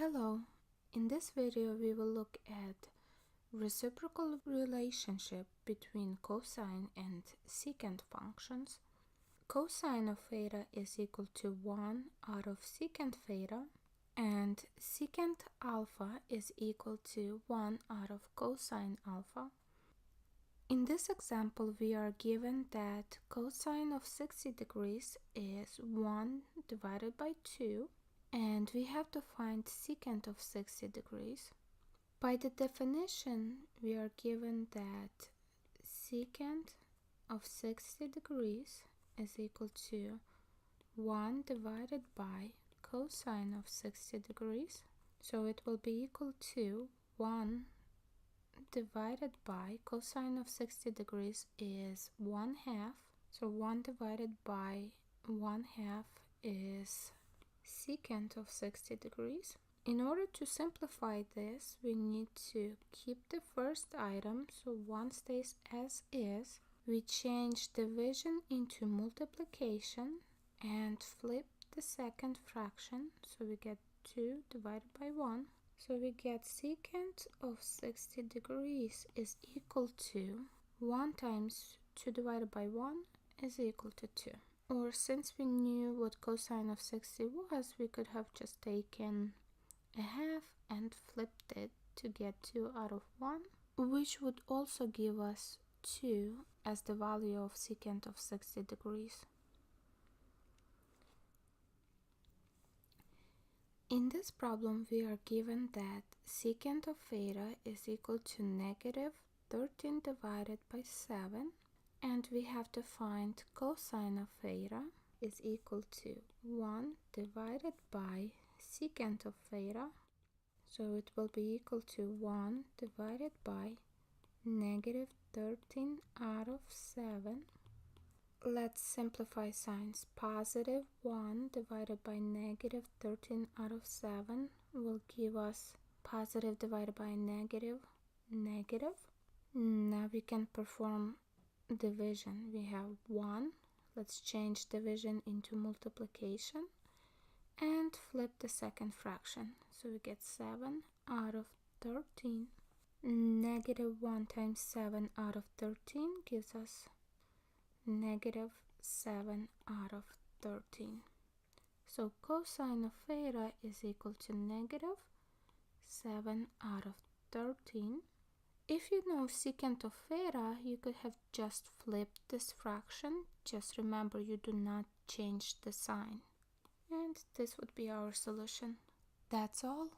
Hello, in this video we will look at reciprocal relationship between cosine and secant functions. Cosine of theta is equal to 1 out of secant theta, and secant alpha is equal to 1 out of cosine alpha. In this example, we are given that cosine of 60 degrees is 1 divided by 2, and we have to find secant of 60 degrees. By the definition, we are given that secant of 60 degrees is equal to 1 divided by cosine of 60 degrees. So it will be equal to 1 divided by cosine of 60 degrees is 1/2. So 1 divided by 1/2 is secant of 60 degrees. In order to simplify this, we need to keep the first item, so 1 stays as is. We change division into multiplication and flip the second fraction, so we get 2 divided by 1. So we get secant of 60 degrees is equal to 1 times 2 divided by 1 is equal to 2. Or since we knew what cosine of 60 was, we could have just taken a half and flipped it to get 2 out of 1, which would also give us 2 as the value of secant of 60 degrees. In this problem, we are given that secant of theta is equal to negative 13 divided by 7, and we have to find cosine of theta is equal to 1 divided by secant of theta. So it will be equal to 1 divided by negative 13 out of 7. Let's simplify signs. Positive 1 divided by negative 13 out of 7 will give us positive divided by negative, negative. Now we can perform division. We have 1. Let's change division into multiplication and flip the second fraction. So we get 7 out of 13. Negative 1 times 7 out of 13 gives us negative 7 out of 13. So cosine of theta is equal to negative 7 out of 13. If you know secant of theta, you could have just flipped this fraction. Just remember, you do not change the sign. And this would be our solution. That's all.